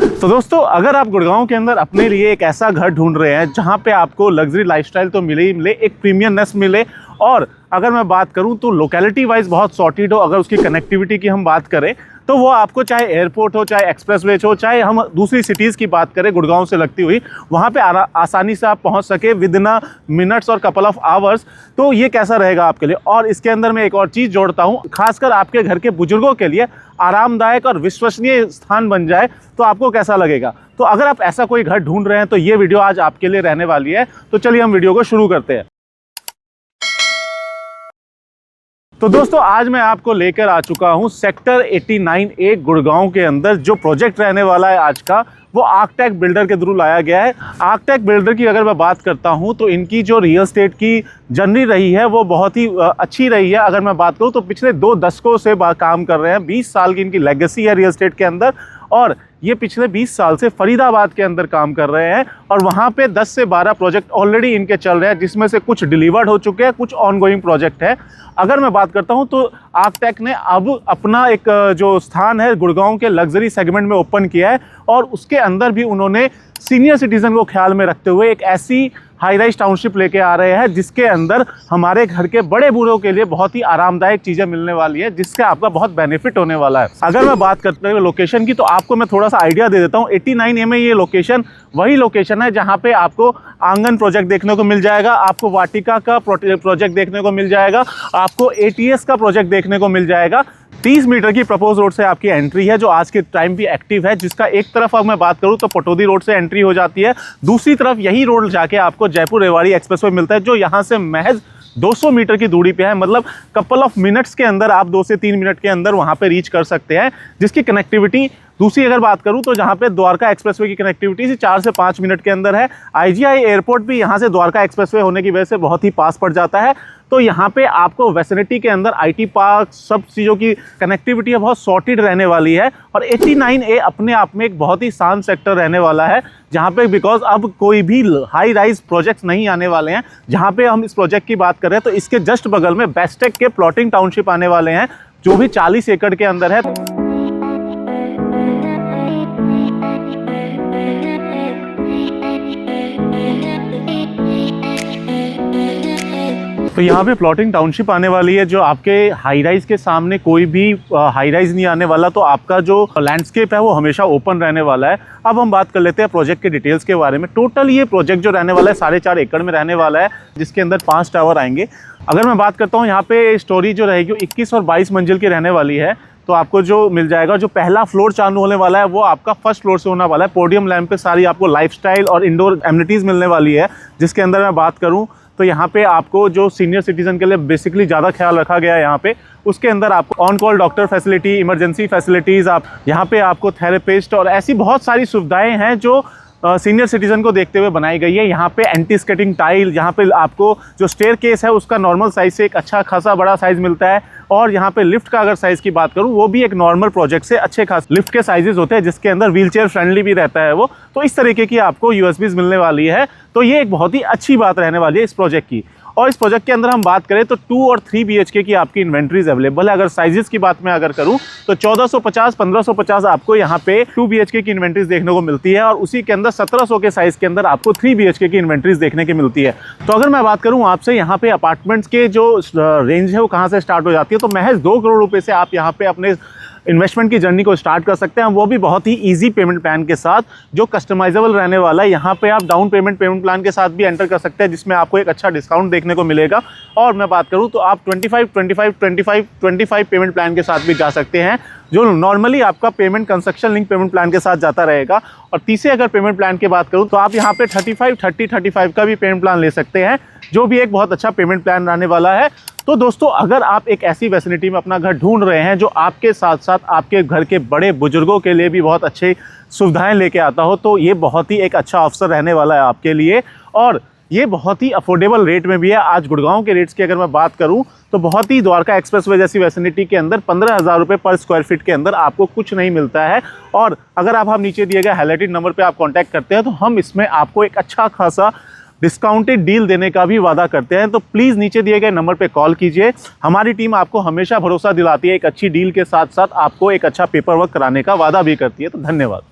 तो दोस्तों, अगर आप गुड़गांव के अंदर अपने लिए एक ऐसा घर ढूंढ रहे हैं जहां पे आपको लग्जरी लाइफस्टाइल तो मिले ही मिले, एक प्रीमियमनेस मिले, और अगर मैं बात करूं तो लोकेलिटी वाइज बहुत सॉर्टेड हो, अगर उसकी कनेक्टिविटी की हम बात करें तो वो आपको चाहे एयरपोर्ट हो, चाहे एक्सप्रेसवे हो, चाहे हम दूसरी सिटीज़ की बात करें गुड़गांव से लगती हुई, वहाँ पे आसानी से आप पहुँच सके विद इन मिनट्स और कपल ऑफ आवर्स। तो ये कैसा रहेगा आपके लिए। और इसके अंदर मैं एक और चीज़ जोड़ता हूँ, खासकर आपके घर के बुजुर्गों के लिए आरामदायक और विश्वसनीय स्थान बन जाए तो आपको कैसा लगेगा। तो अगर आप ऐसा कोई घर ढूंढ रहे हैं तो ये वीडियो आज आपके लिए रहने वाली है। तो चलिए हम वीडियो को शुरू करते हैं। तो दोस्तों, आज मैं आपको लेकर आ चुका हूं सेक्टर 89A गुड़गांव के अंदर। जो प्रोजेक्ट रहने वाला है आज का, वो आर्कटेक बिल्डर के थ्रू लाया गया है। आर्कटेक बिल्डर की अगर मैं बात करता हूं तो इनकी जो रियल एस्टेट की जर्नी रही है वो बहुत ही अच्छी रही है। अगर मैं बात करूं तो पिछले 2 दशकों से काम कर रहे हैं। 20 साल की इनकी लेगेसी है रियल एस्टेट के अंदर, और ये पिछले 20 साल से फरीदाबाद के अंदर काम कर रहे हैं। और वहाँ पे 10 से 12 प्रोजेक्ट ऑलरेडी इनके चल रहे हैं, जिसमें से कुछ डिलीवर्ड हो चुके हैं, कुछ ऑनगोइंग प्रोजेक्ट है। अगर मैं बात करता हूँ तो आर्कटेक ने अब अपना एक जो स्थान है गुड़गांव के लग्जरी सेगमेंट में ओपन किया है, और उसके अंदर भी उन्होंने सीनियर सिटीजन को ख्याल में रखते हुए एक ऐसी हाई राइज टाउनशिप लेके आ रहे हैं जिसके अंदर हमारे घर के बड़े बूढ़ों के लिए बहुत ही आरामदायक चीज़ें मिलने वाली है, जिससे आपका बहुत बेनिफिट होने वाला है। अगर मैं बात करते हैं लोकेशन की, तो आपको मैं थोड़ा सा आइडिया दे देता हूँ। 89A में ये लोकेशन वही लोकेशन है जहाँ पे आपको आंगन प्रोजेक्ट देखने को मिल जाएगा, आपको वाटिका का प्रोजेक्ट देखने को मिल जाएगा, आपको ATS का प्रोजेक्ट देखने को मिल जाएगा। 30 मीटर की प्रपोज रोड से आपकी एंट्री है, जो आज के टाइम भी एक्टिव है, जिसका एक तरफ अब मैं बात करूं तो पटौदी रोड से एंट्री हो जाती है, दूसरी तरफ यही रोड जाके आपको जयपुर रेवाड़ी एक्सप्रेसवे मिलता है, जो यहां से महज 200 मीटर की दूरी पे है। मतलब कपल ऑफ मिनट्स के अंदर आप 2 से 3 मिनट के अंदर वहां पे रीच कर सकते हैं, जिसकी कनेक्टिविटी दूसरी अगर बात करूं तो जहां पे द्वारका एक्सप्रेसवे की कनेक्टिविटी 4 से 5 मिनट के अंदर है। IGI एयरपोर्ट भी यहां से द्वारका एक्सप्रेसवे होने की वजह से बहुत ही पास पड़ जाता है। तो यहाँ पे आपको वेसिनिटी के अंदर IT पार्क, सब चीज़ों की कनेक्टिविटी है बहुत सॉर्टेड रहने वाली है। और 89A अपने आप में एक बहुत ही शांत सेक्टर रहने वाला है, जहाँ पे बिकॉज अब कोई भी हाई राइज प्रोजेक्ट्स नहीं आने वाले हैं। जहाँ पे हम इस प्रोजेक्ट की बात कर रहे हैं तो इसके जस्ट बगल में बेस्टेक के प्लॉटिंग टाउनशिप आने वाले हैं, जो भी 40 एकड़ के अंदर है। तो यहाँ पे प्लॉटिंग टाउनशिप आने वाली है, जो आपके हाई राइज के सामने कोई भी हाई राइज नहीं आने वाला। तो आपका जो लैंडस्केप है वो हमेशा ओपन रहने वाला है। अब हम बात कर लेते हैं प्रोजेक्ट के डिटेल्स के बारे में। टोटल ये प्रोजेक्ट जो रहने वाला है 4.5 एकड़ में रहने वाला है, जिसके अंदर 5 टावर आएंगे। अगर मैं बात करता हूँ यहाँ पे स्टोरी जो रहेगी 21 और 22 मंजिल की रहने वाली है। तो आपको जो मिल जाएगा, जो पहला फ्लोर चालू होने वाला है वो आपका फर्स्ट फ्लोर से होने वाला है। पोडियम लैंप पे सारी आपको लाइफस्टाइल और इंडोर एमिनिटीज़ मिलने वाली है। जिसके अंदर मैं बात करूँ तो यहाँ पे आपको जो सीनियर सिटीजन के लिए बेसिकली ज़्यादा ख्याल रखा गया है यहाँ पे, उसके अंदर आपको on call doctor facility, emergency facilities, आप यहाँ पे आपको थेरेपिस्ट और ऐसी बहुत सारी सुविधाएं हैं जो सीनियर सिटीजन को देखते हुए बनाई गई है। यहाँ पे एंटी स्केटिंग टाइल, यहाँ पे आपको जो स्टेयर केस है उसका नॉर्मल साइज से एक अच्छा खासा बड़ा साइज मिलता है। और यहाँ पे लिफ्ट का अगर साइज़ की बात करूँ, वो भी एक नॉर्मल प्रोजेक्ट से अच्छे खास लिफ्ट के साइजेस होते हैं, जिसके अंदर व्हीलचेयर फ्रेंडली भी रहता है वो। तो इस तरीके की आपको USBs मिलने वाली है। तो ये एक बहुत ही अच्छी बात रहने वाली है इस प्रोजेक्ट की। और इस प्रोजेक्ट के अंदर हम बात करें तो 2 और 3 BHK की आपकी इन्वेंट्रीज अवेलेबल है। अगर साइजेस की बात मैं अगर करूं तो 1450, 1550 आपको यहाँ पे 2 BHK की इन्वेंट्रीज देखने को मिलती है, और उसी के अंदर 1700 के साइज के अंदर आपको 3 BHK की इन्वेंट्रीज देखने की मिलती है। तो अगर मैं बात करूं आपसे यहाँ पे अपार्टमेंट्स के जो रेंज है वो कहाँ से स्टार्ट हो जाती है, तो महज 2 करोड़ रुपए से आप यहाँ पे अपने इन्वेस्टमेंट की जर्नी को स्टार्ट कर सकते हैं, वो भी बहुत ही इजी पेमेंट प्लान के साथ, जो कस्टमाइजेबल रहने वाला है। यहाँ पे आप डाउन पेमेंट प्लान के साथ भी एंटर कर सकते हैं, जिसमें आपको एक अच्छा डिस्काउंट देखने को मिलेगा। और मैं बात करूँ तो आप 25 पेमेंट प्लान के साथ भी जा सकते हैं, जो नॉर्मली आपका payment construction link payment plan के साथ जाता रहेगा। और तीसरे अगर पेमेंट प्लान की बात करूँ तो आप यहाँ पे 35 का भी पेमेंट प्लान ले सकते हैं, जो भी एक बहुत अच्छा पेमेंट प्लान रहने वाला है। तो दोस्तों, अगर आप एक ऐसी वैसिनिटी में अपना घर ढूंढ रहे हैं जो आपके साथ साथ आपके घर के बड़े बुजुर्गों के लिए भी बहुत अच्छी सुविधाएं लेके आता हो, तो ये बहुत ही एक अच्छा अवसर रहने वाला है आपके लिए। और ये बहुत ही अफोर्डेबल रेट में भी है। आज गुड़गांव के रेट्स की अगर मैं बात करूं तो बहुत ही द्वारका एक्सप्रेसवे जैसी वैसिनिटी के अंदर 15,000 रुपये पर स्क्वायर फीट के अंदर आपको कुछ नहीं मिलता है। और अगर आप हम नीचे दिए गए हाईलाइटेड नंबर पे आप कांटेक्ट करते हैं तो हम इसमें आपको एक अच्छा खासा डिस्काउंटेड डील देने का भी वादा करते हैं। तो प्लीज़ नीचे दिए गए नंबर पे कॉल कीजिए। हमारी टीम आपको हमेशा भरोसा दिलाती है, एक अच्छी डील के साथ साथ आपको एक अच्छा पेपर वर्क कराने का वादा भी करती है। तो धन्यवाद।